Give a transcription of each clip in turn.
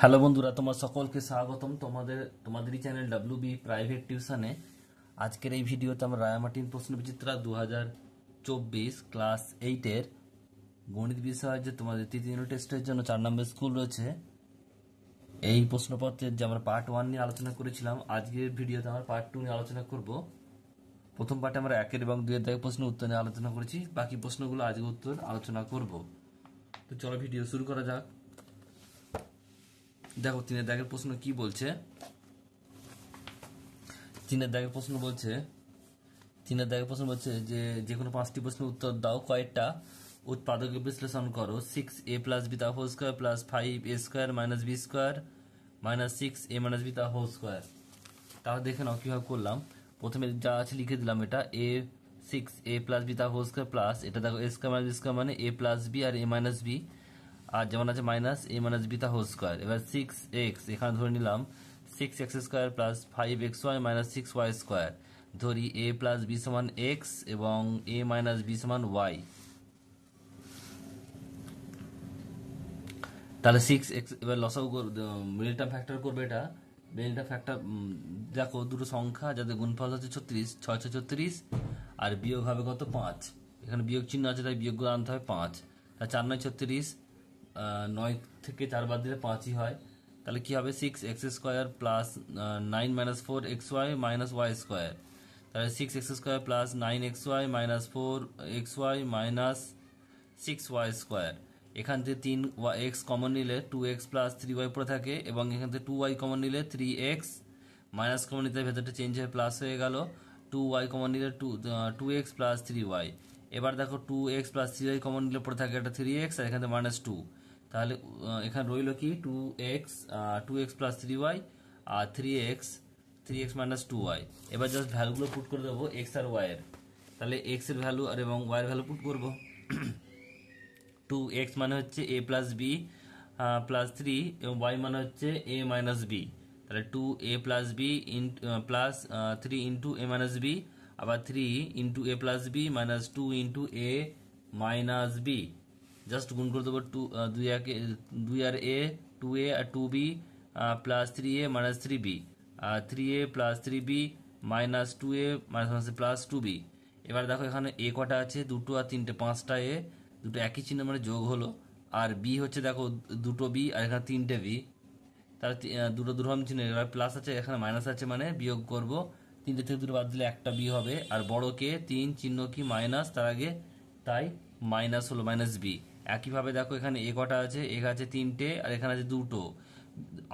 Hello বন্ধুরা, তোমার সকলকে স্বাগতম তোমাদেরই চ্যানেল ডাব্লিউবি প্রাইভেট টিউশনে। আজকের এই ভিডিওতে আমরা রায়ামার্টিন প্রশ্নবিচিত্রা 2024 ক্লাস 8-এর গণিত বিষয় যে তোমাদের তৃতীয় ইউনিট টেস্টের জন্য 4 নম্বর স্কুল রয়েছে, এই প্রশ্নপত্রের যে আমরা পার্ট 1 নিয়ে আলোচনা করেছিলাম, আজকের ভিডিওতে আমরা পার্ট 2 নিয়ে আলোচনা করব। প্রথম পার্টে আমরা 1 এবং 2 দাগের প্রশ্ন উত্তর নিয়ে আলোচনা করেছি, বাকি প্রশ্নগুলো আজকে উত্তর আলোচনা করব। তো চলো ভিডিও শুরু করা যাক। দেখো 3 দাগের প্রশ্ন কি বলছে। 3 দাগের প্রশ্ন বলছে যে কোনো 5টি প্রশ্নের উত্তর দাও, কয়েকটা উৎপাদকে বিশ্লেষণ করো। 6a প্লাস বি তা whole square plus 5a square minus B square minus 6a minus B তা হোল স্কয়ার। তাহলে দেখে নাও কিভাবে করলাম। প্রথমে যা আছে লিখে দিলাম, এটা a প্লাস বি তা হোল স্কয়ার প্লাস, এটা দেখো a square minus B square মানে a প্লাস বি আর a মাইনাস বি, আর যেমন আছে মাইনাস a মাইনাস বি তা হোল স্কয়ার। এবার 6x এখানে ধরে নিলাম 6x square plus 5xy minus 6y square. ধরি a প্লাস বি সমান x এবং a মাইনাস বি সমান y। তাহলে 6x এবার লসাগু মিডল টার্ম ফ্যাক্টর করবে। এটা মিডল টার্ম ফ্যাক্টর দেখো, দুটো সংখ্যা যাদের গুণফল হচ্ছে 36, 6 6 36 আর বিয়োগ হবে কত 5। এখানে বিয়োগ চিহ্ন আছে তাই বিয়োগ করে আনতে হবে 5। তাহলে 4 9 36, 9 থেকে 4 বাদ দিলে 5ই হয়। তাহলে কি হবে 6x square plus 9 minus 4xy minus y square. তাহলে 6x square plus 9xy minus 4xy minus 6y square. এখান থেকে 3x কমন নিলে 2x প্লাস 3y পড়ে থাকে, এবং এখান থেকে 2y কমন নিলে 3x মাইনাস কমন নিতে ভেতরটা চেঞ্জ হয়ে প্লাস হয়ে গেল। 2y কমন নিলে 2x প্লাস 3y। এবার দেখো 2x প্লাস 3y কমন নিলে পড়ে থাকে একটা 3x আর এখানে মাইনাস 2। তাহলে এখানে রইল কি 2x প্লাস 3y আর 3x মাইনাস 2y। এবার জাস্ট ভ্যালুগুলো পুট করে দেবো x আর y এর। তাহলে x এর ভ্যালু আর এবং y এর ভ্যালু পুট করবো। 2x মানে হচ্ছে a প্লাস বি প্লাস 3 এবং y মানে হচ্ছে a মাইনাস বি। তাহলে 2a plus b plus 3 into a minus b, আবার 3 into a plus b minus 2 into a minus b. Just গুণ করে দেবো 2 আর a 2a আর 2b plus 3a minus 3b আর 3a plus 3b minus 2a minus plus 2b। এবার দেখো এখানে a কটা আছে, দুটো আর তিনটে, 5টা a, দুটো একই চিহ্ন মানে যোগ হলো। আর বি হচ্ছে দেখো দুটো বি আর এখানে 3টে বি, তাহলে দুটো দুরকম চিহ্ন, এবার প্লাস আছে এখানে মাইনাস আছে মানে বিয়োগ করব। 3টে থেকে 2 বাদ দিলে একটা বি হবে, আর বড়কে 3 চিহ্ন কি মাইনাস তার আগে, তাই মাইনাস হলো মাইনাস বি। একইভাবে দেখো এখানে এ কটা আছে, এক আছে 3টে আর এখানে আছে দুটো,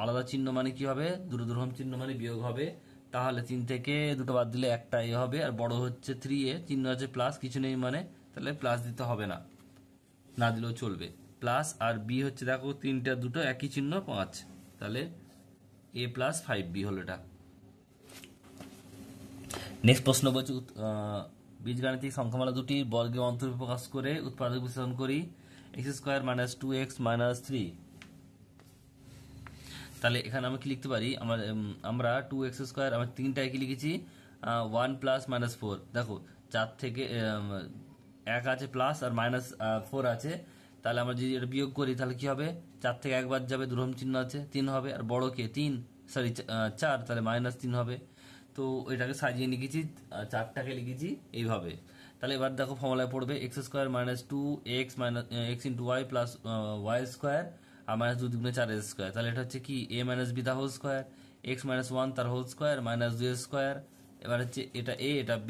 আলাদা চিহ্ন মানে কি হবে, দুটো দুরকম চিহ্ন মানে বিয়োগ হবে। তাহলে 3 থেকে 2 বাদ দিলে একটা এ হবে, আর বড় হচ্ছে 3a, চিহ্ন আছে প্লাস, কিছু নেই মানে, তাহলে প্লাস দিতে হবে না, না দিলেও চলবে। প্লাস আর বি হচ্ছে দেখো 3টে আর 2 একই চিহ্ন 5, তাহলে a প্লাস 5b হলো এটা। নেক্সট প্রশ্ন বলছে বীজগাণিতিক সংখ্যামালা দুটি বর্গের অন্তরূপ প্রকাশ করে উৎপাদক বিশ্লেষণ করি। x square minus 2x minus 3। তাহলে এখানে আমরা কি লিখতে পারি, আমরা 2x স্কয়ার, আমরা 3টা কি লিখেছি 1 প্লাস মাইনাস 4। দেখো 4 থেকে 1 আছে প্লাস আর মাইনাস 4 আছে, তাহলে আমরা যদি এটা বিয়োগ করি তাহলে কি হবে, 4 থেকে 1 বাদ যাবে, দুরকম চিহ্ন আছে 3 হবে, আর বড়কে 4, তাহলে মাইনাস 3 হবে। তো এটাকে সাজিয়ে লিখেছি, 4টাকে লিখেছি এইভাবে। তাহলে এবার দেখো ফর্মুলায় পড়বে x square minus 2x minus x into y plus y square আর মাইনাস 2 দুগুণে 4 স্কোয়ার। তাহলে এটা হচ্ছে কি a মাইনাস বি তার হোল স্কোয়ার, x মাইনাস 1 তার হোল স্কোয়ার মাইনাস 2 স্কোয়ার। এবার হচ্ছে এটা a এটা b,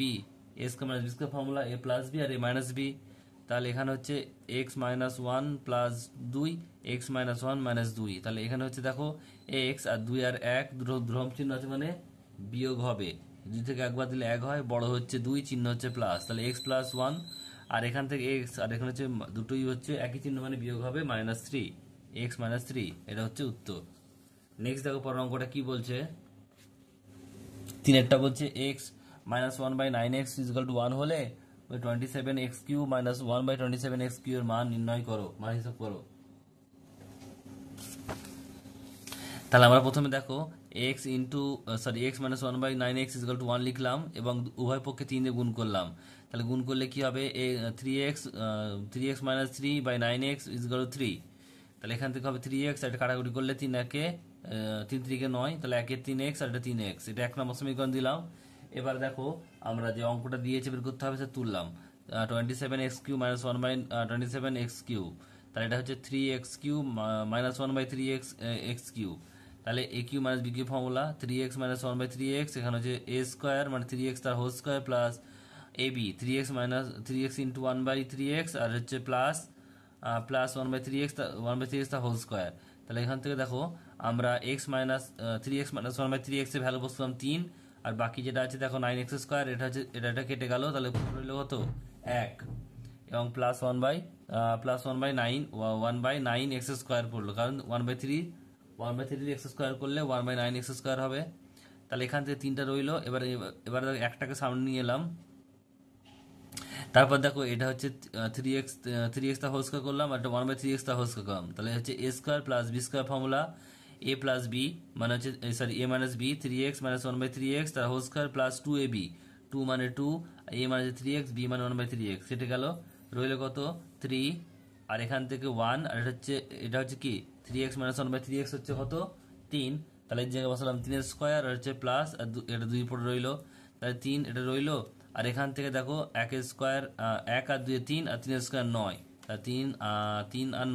a square minus b square formula a plus B আর a মাইনাস বি। তাহলে এখানে হচ্ছে x minus 1 plus 2, x minus 1 minus 2। তাহলে এখানে হচ্ছে দেখো x আর 2 আর 1 দুটো ধ্রুবক চিহ্ন আছে মানে বিয়োগ হবে, 2 থেকে 1 বাদ দিলে 1 হয়, বড় হচ্ছে 2, চিহ্ন হচ্ছে প্লাস, তাহলে x প্লাস 1 আর এখান থেকে x আর এখানে হচ্ছে দুটোই হচ্ছে একই চিহ্ন মানে বিয়োগ হবে মাইনাস 3, x মাইনাস 3। এটা হচ্ছে উত্তর। নেক্সট দেখো পরের অঙ্কটা কি বলছে, 3 বলছে x minus 1 by 9x equal to 1 হলে 27x Q minus 1 by 27x Q এর মান নির্ণয় করো, মান হিসাব করো। তাহলে আমরা প্রথমে দেখো x minus 1 by 9x equal to 1 লিখলাম এবং উভয় পক্ষে 3 দিয়ে গুণ করলাম। তাহলে গুণ করলে কি হবে, 3x minus 3 by 9x equal two 3। তাহলে এখান থেকে হবে 3x, এটা কাটাকুটি করলে 3 একে 3 3 9, তাহলে 1 এ 3x আর এটা 3x, এটা 1 নম্বর সমীকরণ দিলাম। এবার দেখো আমরা যে অঙ্কটা দিয়েছে বের করতে হবে, সে তুললাম 27x³ - 1 বাই 27x³, তাহলে এটা হচ্ছে 3x³ - 1 বাই 3x³ তাহলে a³ - b³ formula 3x - 1 by 3x, এখানে হচ্ছে a স্কোয়ার মানে 3x তার whole square plus ab 3x into 1 by 3x আর হচ্ছে প্লাস 1 বাই 3x তার হোল স্কোয়ার। তাহলে এখান থেকে দেখো আমরা x 1 বাই 3x এর ভ্যালু বসলাম 3, আর বাকি যেটা আছে দেখো 9x², এটা কেটে গেল, তাহলে রইল কত 1, এবং প্লাস 1 বাই 9x² পড়লো, কারণ 1 বাই 3 x² করলে 1 বাই 9x² হবে। তাহলে এখান থেকে 3টা রইলো। এবার একটাকে সামনে নিয়ে এলাম, তারপর দেখো এটা হচ্ছে 3x তা হোল স্কোয়ার করলাম, আর 1 বাই 3x তা হোল স্কোয়ার করলাম, তাহলে হচ্ছে a square plus b square formula a plus b মানে হচ্ছে a minus b 3x - 1 by 3x তার হোল স্কোয়ার প্লাস 2ab 2 মানে 2, a মানে 3x, b মানে 1 বাই 3x, কেটে গেল, রইল কত 3, আর এখান থেকে 1, আর এটা হচ্ছে কি 3x - 1 বাই 3x হচ্ছে কত 3, তাহলে এই জায়গায় বসালাম 3 স্কোয়ার আর হচ্ছে প্লাস, আর এটা 2 পড়ে রইলো, তাহলে 3 এটা রইলো। আর এখান থেকে দেখো 1 স্কোয়ার 1 আর 2 3 আর 3 স্কোয়ার 9, তাহলে 3 আর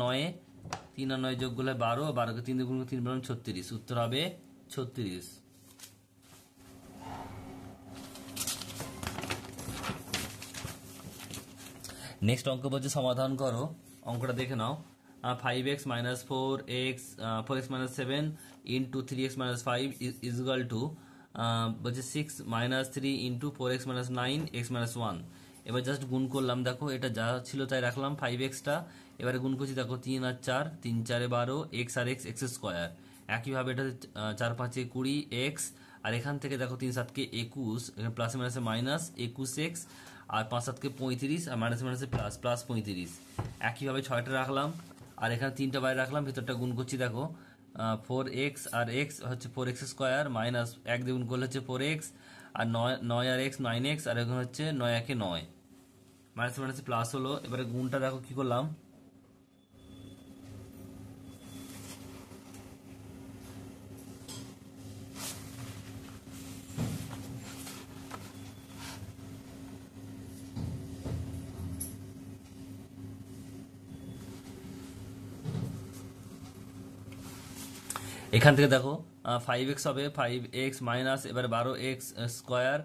9 যোগ করলে 12, 12কে 3 দিয়ে গুণ করলে 3 বললাম 36, উত্তর হবে 36। নেক্সট অঙ্ক বলছে সমাধান করো, অঙ্কটা দেখে নাও। 5x - 4x 7 into 3x - 5 is equal to বলছে 6 - 3 ইন্টু 4x - 9 x - 1। এবার জাস্ট গুণ করলাম, দেখো এটা যা ছিল তাই রাখলাম 5xটা, এবারে গুণ করছি দেখো 3 আর 4 3 4 12 x আর x² একইভাবে এটা 4 5 20 x, আর এখান থেকে দেখো 3 7 21, এখানে প্লাসে মাইনাসে মাইনাস 21x, আর 5 7 35, আর মাইনাসে মাইনাসে প্লাস 35, একইভাবে 6টা রাখলাম, আর এখানে 3টা বাইরে রাখলাম, ভিতরটা গুণ করছি দেখো 4x আর x হচ্ছে 4x² মাইনাস 1 দিয়ে গুণ করলে হচ্ছে 4x, আর 9 আর x 9x, আর এখন হচ্ছে 9 একে 9, মাইনাস মাইনাসে প্লাস হলো। এবারে গুণটা দেখো কি করলাম, এখান থেকে দেখো 5x হবে 5x মাইনাস এবারে 12x²,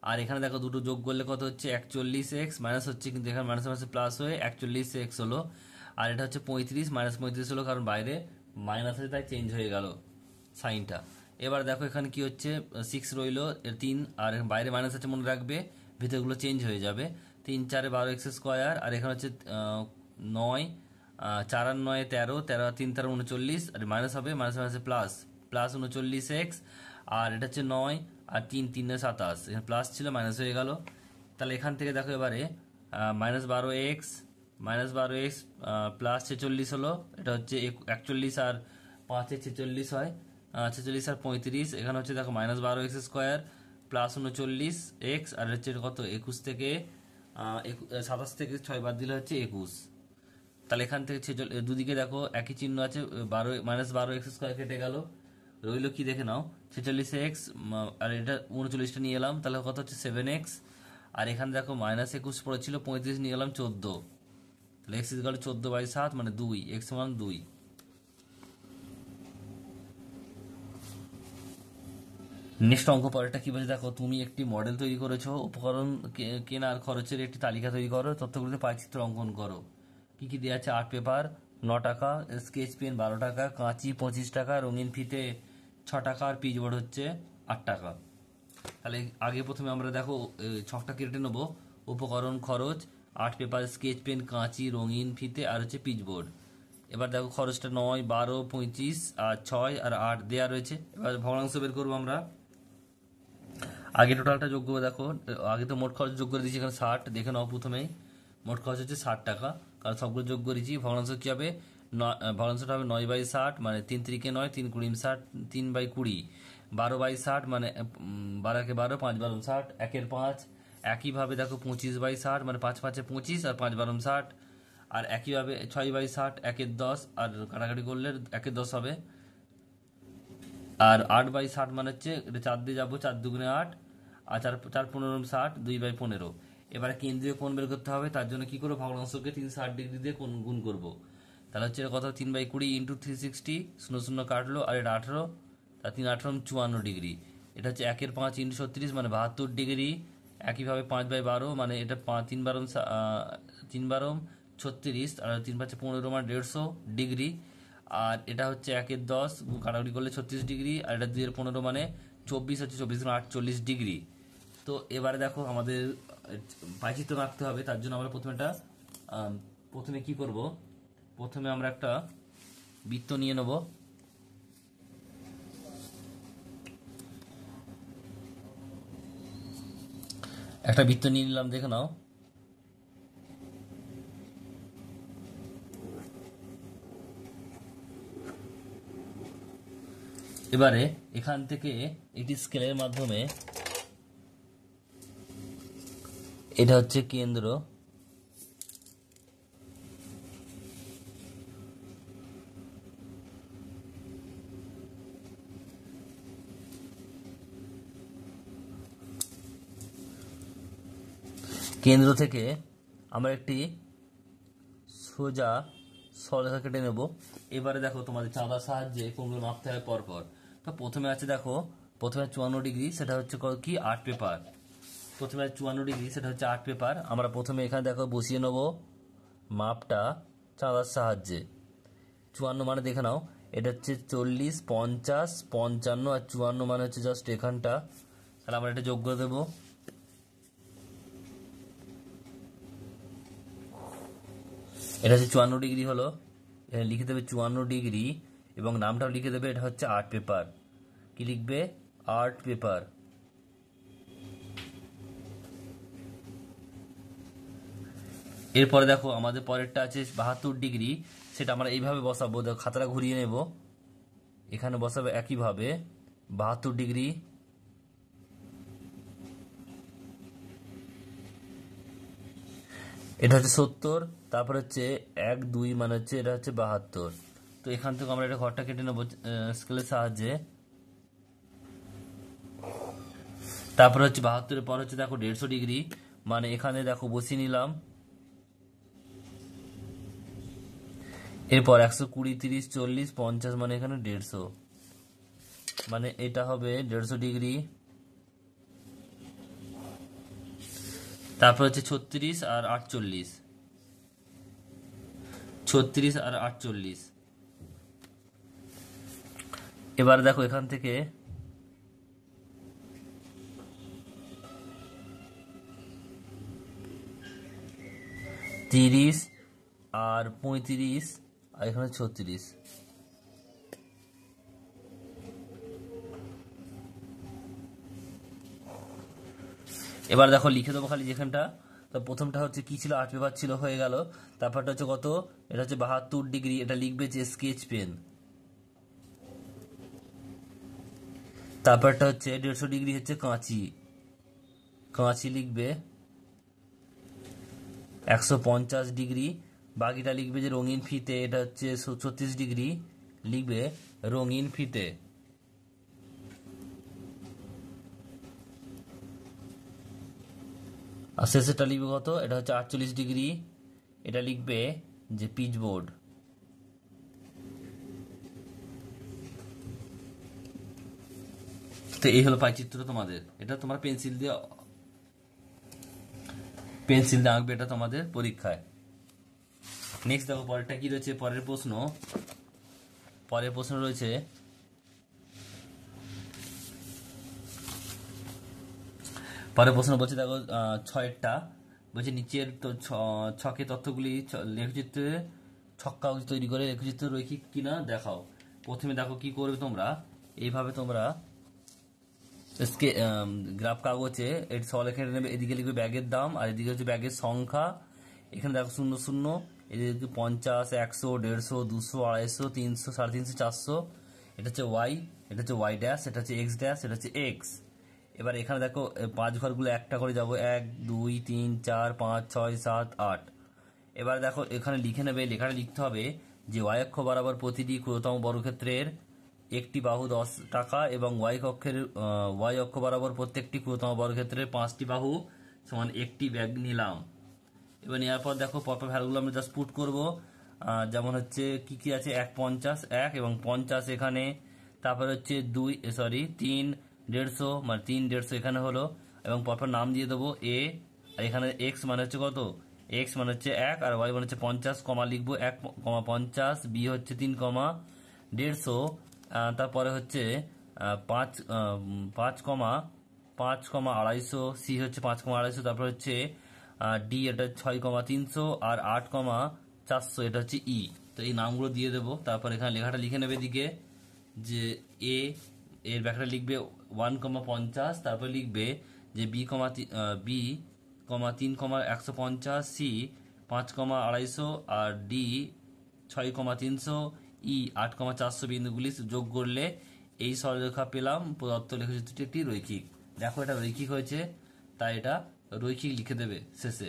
আর এখানে দেখো দুটো যোগ করলে কত হচ্ছে 41x, মাইনাস হচ্ছে কিন্তু এখানে মাইনাস মাইনাসে প্লাস হয়ে 41x হলো, আর এটা হচ্ছে 35 মাইনাস 35 হলো, কারণ বাইরে মাইনাস আছে তাই চেঞ্জ হয়ে গেল সাইনটা। এবার দেখো এখানে কি হচ্ছে 6 রইলো 3, আর বাইরে মাইনাস আছে মনে রাখবে, ভিতরগুলো চেঞ্জ হয়ে যাবে, 3 4 12x², আর এখানে হচ্ছে 9, 4 আর 9 13, 13 আর 3 13 39, আর মাইনাস হবে মাইনাস মাইনাসে প্লাস 39x, আর এটা হচ্ছে 9 আর 3 3 27, এখানে প্লাস ছিল মাইনাস হয়ে গেল। তাহলে এখান থেকে দেখো এবারে -12x প্লাস 46 হলো, এটা হচ্ছে 41 আর 5 46 হয়, 46 আর 35, এখানে হচ্ছে দেখো -12x² প্লাস 39x, আর হচ্ছে কত 21 থেকে 27 থেকে 6 বাদ দিলে হচ্ছে 21। তাহলে এখান থেকে দুদিকে দেখো একই চিহ্ন আছে, -12x² কেটে গেল, রইল কি দেখে নাও 46x, আর এটা 39টা নিয়ে এলাম, তাহলে কত হচ্ছে 7x, আর এখানে দেখো -21 পড়েছিল 35 নিয়ে এলাম 14, তাহলে x ইকুয়াল 14/7 মানে 2, x সমান 2। নেক্সট অঙ্ক পরেরটা কি বলছে দেখো, তুমি একটি মডেল তৈরি করেছো, উপকরণ কেনার খরচের একটি তালিকা তৈরি করো, তথ্যগুলোতে পাইচিত্র অঙ্কন করো। কি কি দেওয়া আছে, আর্ট পেপার 9 টাকা, স্কেচ পেন 12 টাকা, কাঁচি 25 টাকা, রঙিন ফিতে 6 টাকা, আর পিচবোর্ড হচ্ছে 8 টাকা। তাহলে আগে প্রথমে আমরা দেখো ছকটা কেটে নেবো, উপকরণ খরচ আর্ট পেপার, স্কেচ পেন, কাঁচি, রঙিন ফিতে আর হচ্ছে পিচবোর্ড। এবার দেখো খরচটা 9 12 25 আর 6 আর 8 দেওয়া রয়েছে। এবার ভগ্নাংশ বের করবো আমরা, আগে টোটালটা যোগ করবো, দেখো আগে তো মোট খরচ যোগ করে দিয়েছি এখানে 60, দেখে নাও প্রথমেই মোট খরচ হচ্ছে 60 টাকা, কারণ সবগুলো যোগ করেছি। ভগ্নাংশ কি হবে, ভগ্নাংশটা হবে 9/60 মানে 3 3 9, 3 20 60, 3/20, 12/60 মানে 12 কে 12, 5 12 60, 1 এর 5। একইভাবে দেখো 25/60 মানে 5 5 25, আর 5 12 60, আর একইভাবে 6/60 1/10, আর কাটাকাটি করলে 1/10 হবে। আর 8/60 মানে হচ্ছে এটা 4 দিয়ে যাবো, 4 দুগুণে 8, আর 4 4 15 60, 2/15। এবারে কেন্দ্রীয় কোণ বের করতে হবে, তার জন্য কি করবো, ভগ্নাংশকে 360 ডিগ্রি দিয়ে গুণ করবো। তাহলে হচ্ছে এটা কত, 3/20 ইন্টু 360, 0 0 কাটলো, আর এটা 18, তার 3 18 54 ডিগ্রি। এটা হচ্ছে 1/5 ইন্টু 36 মানে 72 ডিগ্রি। একইভাবে 5/12 মানে এটা 3 বারম 36, আর 3 5 15 মানে 150 ডিগ্রি। আর এটা হচ্ছে 1/10 কাটাকুটি করলে 36 ডিগ্রি, আর এটা 2/15 মানে 24 হচ্ছে 24 48 ডিগ্রি। তো এবারে দেখো আমাদের পাইচিত্র রাখতে হবে, তার জন্য আমরা প্রথমে কি করব, প্রথমে আমরা একটা বৃত্ত নিয়ে নেব। একটা বৃত্ত নিয়ে নিলাম, দেখে নাও। এবারে এখান থেকে একটি স্কেলের মাধ্যমে, এটা হচ্ছে কেন্দ্র, কেন্দ্র থেকে আমরা একটি সোজা সরলরেখা কেটে নেব। এবারে দেখো তোমাদের চাঁদার সাহায্যে কোণগুলো মাপতে হবে পরপর। তো প্রথমে আছে দেখো, প্রথমে 54 ডিগ্রি, সেটা হচ্ছে কি আর্ট পেপার। প্রথমে 54 ডিগ্রি, সেটা হচ্ছে আর্ট পেপার। আমরা প্রথমে এখানে দেখো বসিয়ে নেব মাপটা চাঁদার সাহায্যে। 54 মানে দেখে নাও, এটা হচ্ছে 40 50 55, আর 54 মানে হচ্ছে জাস্ট এখানটা। তাহলে আমরা এটা যোগ করে দেবো। এটা হচ্ছে 54 ডিগ্রি হলো, এখানে লিখে দেবে 54 ডিগ্রি, এবং নামটাও লিখে দেবে, এটা হচ্ছে আর্ট পেপার। কি লিখবে, আর্ট পেপার। এরপরে দেখো আমাদের পরেরটা আছে 72 ডিগ্রি, সেটা আমরা এইভাবে বসাবো। দেখো খাতাটা ঘুরিয়ে নেব, এখানে বসাবো একইভাবে 72 ডিগ্রি। এটা হচ্ছে 70, তারপর হচ্ছে 1 2 মানে হচ্ছে এটা হচ্ছে 72। তো এখান থেকে আমরা এটা ঘরটা কেটে নেবো স্কেলের সাহায্যে। তারপর হচ্ছে 72-এর পর হচ্ছে দেখো 150 ডিগ্রি, মানে এখানে দেখো বসিয়ে নিলাম। এরপর 120 30 40 50 মানে এখানে 150, মানে এটা হবে 150 ডিগ্রি। তারপর হচ্ছে 36 আর 48, 36 আর 48। এবার দেখো এখান থেকে তিরিশ আর 35, আর এখানে 36। এবার দেখো লিখে দেবো খালি যেখানটা। তো প্রথমটা হচ্ছে কি ছিল, আর্ট পেপার ছিল, হয়ে গেল। তারপরটা হচ্ছে কত, এটা হচ্ছে 72 ডিগ্রি, এটা লিখবে যে স্কেচ পেন। তারপরটা হচ্ছে 150 ডিগ্রি, হচ্ছে কাঁচি, কাঁচি লিখবে। 150 ডিগ্রি, বাকিটা লিখবে যে রঙিন ফিতে, এটা হচ্ছে 36 ডিগ্রি, লিখবে রঙিন ফিতে। আর শেষেরটা লিখবে কত, এটা হচ্ছে 48 ডিগ্রি, এটা লিখবে যে পিচ বোর্ড। তো এই হলো পাইচিত্র তোমাদের। এটা তোমার পেন্সিল দিয়ে আঁকবে, এটা তোমাদের পরীক্ষায়। নেক্সট দেখো পরেরটা কি রয়েছে, পরের প্রশ্ন রয়েছে পরের প্রশ্ন বলছে দেখো 6-টা বলছে, নিচের তো ছকে তথ্যগুলি লেখচিত্রে ছক্কা তৈরি করে লেখচিত্র রৈখিক কিনা দেখাও। প্রথমে দেখো কি করবে তোমরা, এইভাবে তোমরা গ্রাফ কাগজে এর সরলরেখা নেবে, এদিকে লিখবে ব্যাগের দাম, আর এদিকে হচ্ছে ব্যাগের সংখ্যা। এখানে দেখো 0 0, এদিকে 50 100 150 200 250 300 350 400। এটা হচ্ছে ওয়াই, এটা হচ্ছে ওয়াই ড্যাশ, এটা হচ্ছে এক্স ড্যাশ, এটা হচ্ছে এক্স। এবার এখানে দেখো 5 ঘরগুলো একটা করে যাবো, 1 2 3 4 5 6 7 8। এবার দেখো এখানে লিখে নেবে, লেখাটা লিখতে হবে যে ওয়াই অক্ষ বরাবর প্রতিটি ক্ষুদ্রতম বর্গক্ষেত্রের একটি বাহু 10 টাকা এবং ওয়াই অক্ষ বরাবর প্রত্যেকটি ক্ষুদ্রতম বর্গক্ষেত্রের 5টি বাহু সমান একটি ব্যাগ নিলাম। এবার নেওয়ার পর দেখো পরপর ভ্যালুগুলো আমরা জাস্ট পুট করবো। যেমন হচ্ছে কি কি আছে, 150 1 এবং 50 এখানে, তারপর হচ্ছে 3 150 মানে 3 150 এখানে হলো, এবং পরপর নাম দিয়ে দেবো এ। আর এখানে এক্স মানে হচ্ছে কত, এক্স মানে হচ্ছে 1 আর ওয়াই মানে হচ্ছে 50, কমা লিখবো 1,50, বি হচ্ছে 3,150, তারপরে হচ্ছে 5 5,250, সি হচ্ছে 5,250, তারপর হচ্ছে ডি এটা 6,300 আর 8,400 এটা হচ্ছে ই। তো এই নামগুলো দিয়ে দেবো। তারপর এখানে লেখাটা লিখে নেবে দিকে যে এ এর ব্যাখ্যাটা লিখবে 1,50, তারপর লিখবে যে বি 3,150, সি 5,250 আর ডি 6,300, ই 8,400 বিন্দুগুলি যোগ করলে এই সরলরেখা পেলাম। প্রদত্ত লেখচিত্রটি একটি রৈখিক। দেখো এটা রৈখিক হয়েছে, তাই এটা রৈখিক লিখে দেবে শেষে।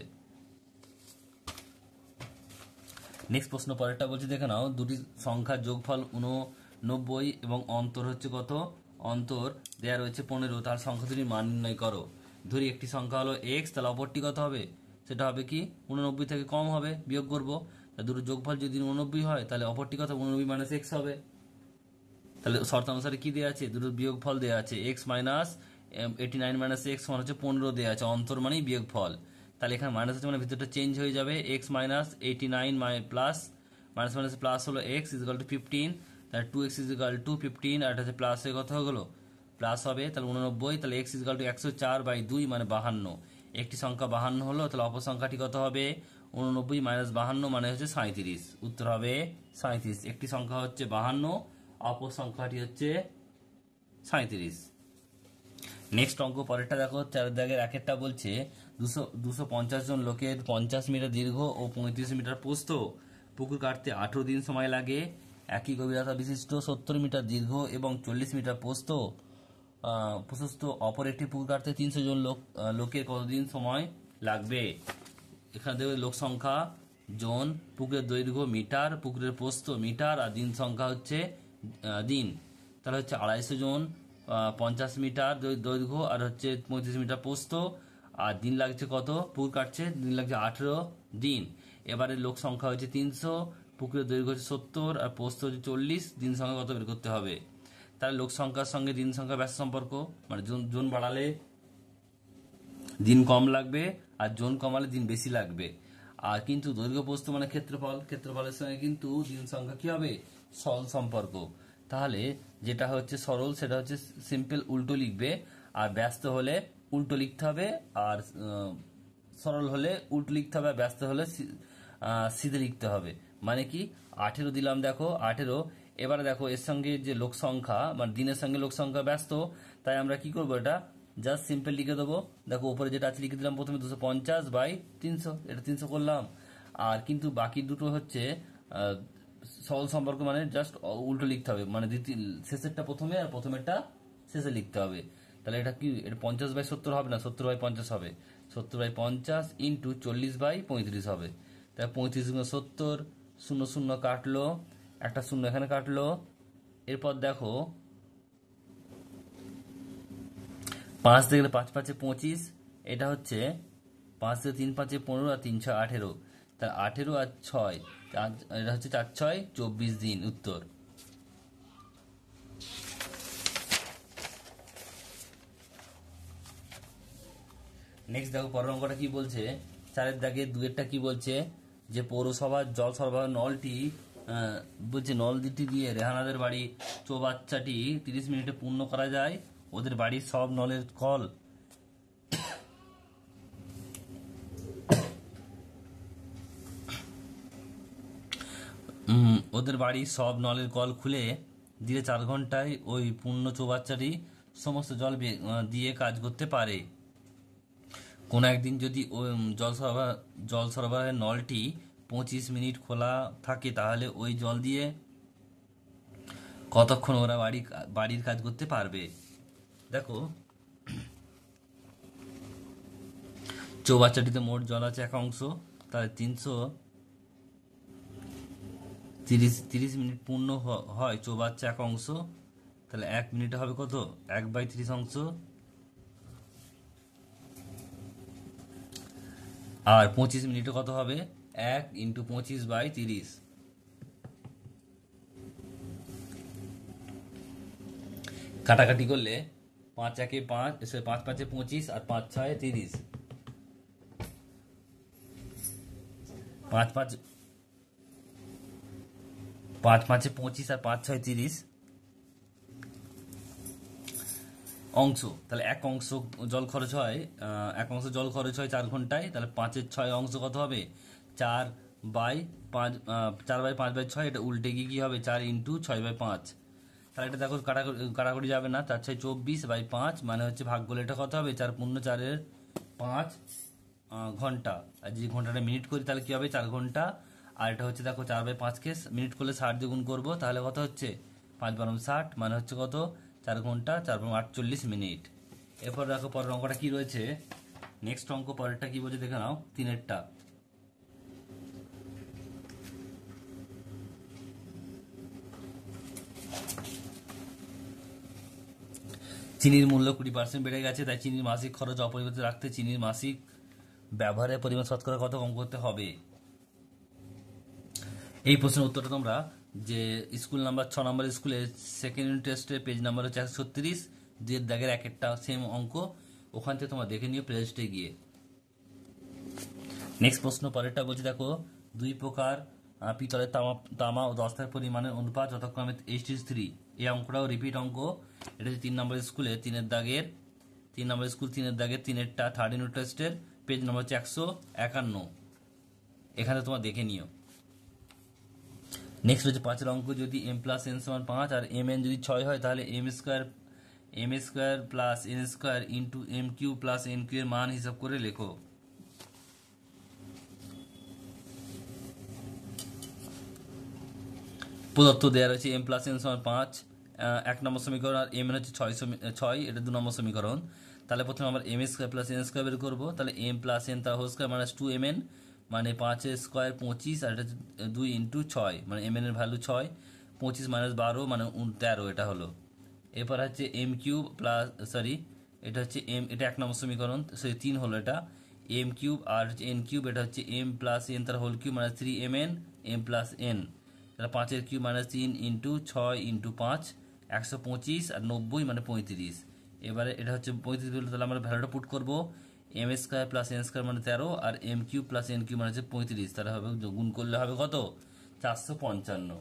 নেক্সট প্রশ্ন পরেরটা বলছে, দেখে নাও দুটি সংখ্যার যোগফল 89 এবং অন্তর হচ্ছে কত, অন্তর দেয়া রয়েছে 15, তার সংখ্যা দুটির মান নির্ণয় করো। ধরি একটি সংখ্যা হলো এক্স, তাহলে অপরটি কত হবে, সেটা হবে কি 89 থেকে কম হবে, বিয়োগ করবো। দুটো যোগফল যদি 89 হয় তাহলে অপরটি কত 89 মাইনাস এক্স হবে। তাহলে শর্ত অনুসারে কি দেওয়া আছে, দুটো বিয়োগফল দেওয়া আছে, এক্স মাইনাস 89 মাইনাস এক্স মানে হচ্ছে 15 দেওয়া আছে, অন্তর মানেই বিয়োগফল। তাহলে এখানে মাইনাস আছে মানে ভিতরটা চেঞ্জ হয়ে যাবে, x minus 89 plus minus minus plus হলো এক্স ইজিক্যাল টু 15, তাহলে 2x ইজিক্যাল টু 15, আর এটা হচ্ছে প্লাস হয়ে কত হয়ে গেলো, প্লাস হবে, তাহলে 89, তাহলে এক্স ইজিক্যাল টু 104/2 মানে 52। একটি সংখ্যা 52 হলো, তাহলে অপর সংখ্যাটি কত হবে, 89 মাইনাস 52 মানে হচ্ছে 37, উত্তর হবে 37। একটি সংখ্যা হচ্ছে 52, অপর সংখ্যাটি হচ্ছে 37। নেক্সট অঙ্ক পরেরটা দেখো, 4 দাগের একেরটা বলছে 250 জন লোকের 50 মিটার দীর্ঘ ও 35 মিটার প্রস্থ পুকুর কাটতে 18 দিন সময় লাগে। একই গভীরতা বিশিষ্ট 70 মিটার দীর্ঘ এবং 40 মিটার প্রশস্ত অপর একটি পুকুর কাটতে 300 জন লোকের কতদিন সময় লাগবে। এখানে দেখবে লোক সংখ্যা জন, পুকুরের দৈর্ঘ্য মিটার, পুকুরের প্রস্থ মিটার, আর দিন সংখ্যা হচ্ছে দিন। তাহলে হচ্ছে 250 জন 50 মিটার দৈর্ঘ্য আর হচ্ছে 35 মিটার প্রস্থ, আর দিন লাগছে কত, পুকুর কাটছে দিন লাগছে 18 দিন। এবারে লোক সংখ্যা হচ্ছে 300, পুকুরের দৈর্ঘ্য হচ্ছে 70 আর প্রস্থ হচ্ছে 40, দিন সংখ্যা কত বের করতে হবে। তাহলে লোক সংখ্যার সঙ্গে দিন সংখ্যা ব্যাস সম্পর্ক, মানে জন বাড়ালে দিন কম লাগবে আর জন কমালে দিন বেশি লাগবে। আর কিন্তু দৈর্ঘ্য প্রস্থ মানে ক্ষেত্রফলের সঙ্গে কিন্তু দিন সংখ্যা কি হবে, সরল সম্পর্ক। তাহলে যেটা হচ্ছে সরল সেটা হচ্ছে সিম্পল উল্টো লিখবে, আর ব্যস্ত হলে উল্টো লিখতে হবে, আর সরল হলে উল্টো লিখতে হবে, আর ব্যস্ত হলে সিধে লিখতে হবে। মানে কি 18 দিলাম, দেখো 18। এবারে দেখো এর সঙ্গে যে লোক সংখ্যা মানে দিনের সঙ্গে লোক সংখ্যা ব্যস্ত, তাই আমরা কি করবো, এটা জাস্ট সিম্পল লিখে দেবো। দেখো উপরে যেটা আছে লিখে দিলাম প্রথমে 250/300, এটা 300 করলাম। আর কিন্তু বাকি দুটো হচ্ছে সরল সম্পর্ক, মানে জাস্ট উল্টো লিখতে হবে, মানে শেষেরটা প্রথমে আর প্রথমেরটা শেষে লিখতে হবে। তাহলে এটা কি, এটা 50/70 হবে না, 70/50 হবে, 70/50 ইন্টু 40/35 হবে। তাহলে 35×70, 0 0 কাটলো, একটা শূন্য এখানে কাটলো। এরপর দেখো 5 থেকে 5 5 25, এটা হচ্ছে 5 থেকে 3 5 15 আর 3 6 18, তাহলে 18 আর 6 এটা হচ্ছে 4 6 24 দিন, উত্তর। নেক্সট দেখো পরের অঙ্কটা কি বলছে, 4 দাগে 2 কি বলছে, যে পৌরসভার জল সরবরাহ নলটি বলছে নল দুটি দিয়ে রেহানাদের বাড়ি চৌবাচ্চাটি 30 মিনিটে পূর্ণ করা যায়। ওদের বাড়ির সব নলের কল খুলে দিলে 4 ঘন্টায় ওই পূর্ণ চৌবাচ্চাটি সমস্ত জল দিয়ে কাজ করতে পারে। কোনো একদিন যদি জল সরবরাহের নলটি 25 মিনিট খোলা থাকে, তাহলে ওই জল দিয়ে কতক্ষণ ওরা বাড়ির কাজ করতে পারবে। দেখো চৌবাচ্চাটিতে মোট জল আছে 1 অংশ, তাহলে 30 মিনিট পূর্ণ হয় চৌবাচ্চা এক অংশ, তাহলে 1 মিনিটে হবে কত 1/30 অংশ, আর 25 মিনিটে কত হবে 1 × 25/30। কাটাকাটি করলে 5 × 1 = 5, 5 × 5 = 25 আর 5 × 6 = 30। 5 × 5 = 25 আর 5 × 6 = 30 অংশ। তাহলে এক অংশ জল খরচ হয় 4 ঘন্টায়, তাহলে 5-এর 6 অংশ কত হবে 4/5, 4/5/6, এটা উল্টে গিয়ে কি হবে 4 × 6/5। তাহলে এটা দেখো কাটাকুটি যাবে না, 4 × 6 = 24/5, মানে হচ্ছে ভাগ করলে এটা কত হবে 4 × 4 = 5 ঘন্টা। আর যদি ঘন্টাটা মিনিট করি তাহলে কি হবে 4 ঘন্টা। আর এটা হচ্ছে দেখো 4/5কে মিনিট করলে 60 দিয়ে গুণ করবো, তাহলে কত হচ্ছে 5 × 12 = 60, মানে হচ্ছে কত 4 ঘন্টা 4 × 48 মিনিট। এরপর দেখো পরের অঙ্কটা কি রয়েছে, নেক্সট অঙ্ক পরেরটা কি বলছে দেখে নাও, 3-এরটা। চিনির মূল্য 20% বেড়ে গেছে, তাই চিনির মাসিক খরচ অপরিবর্তিত রাখতে চিনির মাসিক ব্যবহারের পরিমাণ শতকরা কত কম করতে হবে। এই প্রশ্নের উত্তরটা তোমরা যে স্কুল নাম্বার 6 নম্বর স্কুলের সেকেন্ড ইউনিট টেস্টের পেজ নাম্বার হচ্ছে 136, 2-এর দাগের একটা সেম অঙ্ক, ওখান থেকে তোমরা দেখে নিও প্লেলিস্টে গিয়ে। নেক্সট প্রশ্ন পরেরটা বলছে দেখো, 2 প্রকার পিতলের তামা ও দস্তার পরিমাণের অনুপাত যথাক্রমে 8:3। এই অঙ্কটাও রিপিট অঙ্ক, এটা হচ্ছে 3 নম্বর স্কুলে 3-এর দাগের 3-এরটা থার্ড ইউনিট টেস্টের পেজ নাম্বার হচ্ছে 151, এখানে তোমরা দেখে নিও। নেক্সট হচ্ছে 5-এর অঙ্ক, যদি m + n = 5 আর mn যদি 6 হয়, তাহলে m² + n² × m³ + n³ এর মান হিসাব করে লেখো। প্রদত্ত দেওয়া রয়েছে m + n = 5, 1 নম্বর সমীকরণ, আর mn হচ্ছে 6, এটা 2 নম্বর সমীকরণ। তাহলে প্রথমে আমরা m² + n² বের করবো, তাহলে m + n তার হোল স্কয়ার মানে 2mn, মানে 5-এর স্কয়ার 25, আর এটা 2 × 6, মানে mn এর ভ্যালু 6, 25 - 12 মানে 13, এটা হলো। এরপর হচ্ছে m³ এটা হচ্ছে এটা 1 নম্বর সমীকরণ, 3 হলো এটা m³ আর n³, এটা হচ্ছে m + n তার হোল কিউব মানে 3mn m + n, তাহলে 5-এর কিউব মানে 3 × 6 × 5, 125, আর 90 মানে 35। এবারে এটা হচ্ছে 35 হলো, তাহলে আমরা ভ্যালুটা পুট করবো, m² + n² মানে 13, আর m³ + n³ মানে হচ্ছে 35, তাহলে হবে গুণ করলে হবে কত 455।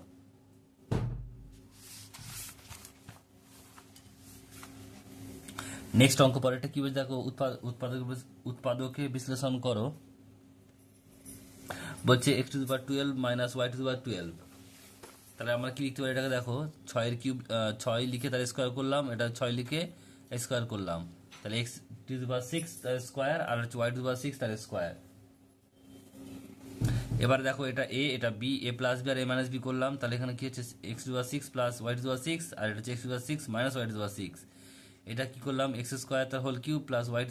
নেক্সট অঙ্ক পরেরটা কি বলছে দেখো, উৎপাদকে বিশ্লেষণ করো। বলছে x⁴ - y⁴, তাহলে আমরা কি লিখতে পারি এটাকে দেখো, 6-এর কিউব 6 লিখে তার স্কোয়ার করলাম, এটা 6 লিখে স্কোয়ার করলাম, তাহলে x⁴ তার স্কোয়ার আর হচ্ছে y⁴ তার স্কোয়ার। এবার দেখো এটা a, এটা b, a + b R a - b করলাম, তাহলে এখানে কি হচ্ছে x⁴ + y⁴, আর এটা হচ্ছে x⁴ - y⁴। এটা কি করলাম x² তার হোল কিউব প্লাস y²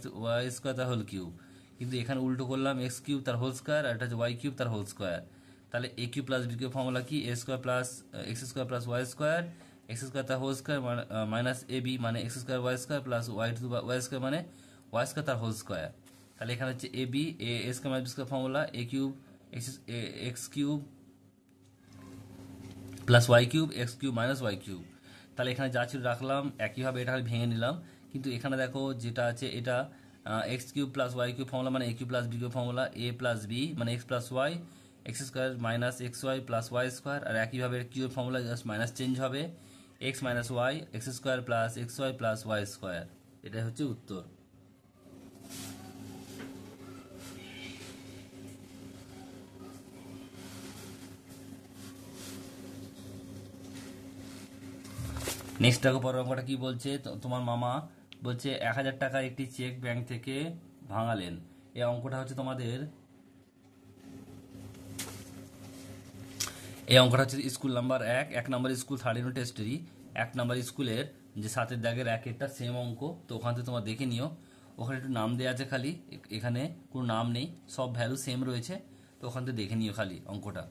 তার হোল কিউব, কিন্তু এখানে উল্টো করলাম x³ তার হোল স্কোয়ার, আর এটা হচ্ছে y³ তার হোল স্কোয়ার। তাহলে a³ + b³ ফর্মুলা কি, a² + x² + y², x² তার হোল স্কোয়ার মাইনাস ab মানে x² y² প্লাস y² মানে y² তার হোল স্কোয়ার। তাহলে এখানে হচ্ছে ab a² - b² formula a³ x³ plus y³ x³ minus y³। তাহলে এখানে যা ছিল রাখলাম, একইভাবে এটা ভেঙে নিলাম, কিন্তু এখানে দেখো যেটা আছে এটা x³ প্লাস y³ ফর্মুলা মানে a³ + b³ formula a + b মানে x + y, x² - xy plus y², আর একইভাবে cube formula just minus change হবে, x - y x² + xy plus y², এটা হচ্ছে উত্তর। নেক্সট দেখো পরের অঙ্কটা কি বলছে, তোমার মামা বলছে 1000 টাকার একটি চেক ব্যাংক থেকে ভাঙালেন। এই অঙ্কটা হচ্ছে তোমাদের স্কুল নাম্বার 1 নম্বর স্কুল থার্ড ইউনিট টেস্টেরই 1 নম্বর স্কুলের যে 7-এর দাগের 1-এরটা সেম অঙ্ক, তো ওখান থেকে তোমরা দেখে নিও, ওখানে একটু নাম দেওয়া আছে খালি, এখানে কোনো নাম নেই, সব ভ্যালু সেম রয়েছে, তো ওখান থেকে দেখে নিও খালি অঙ্কটা।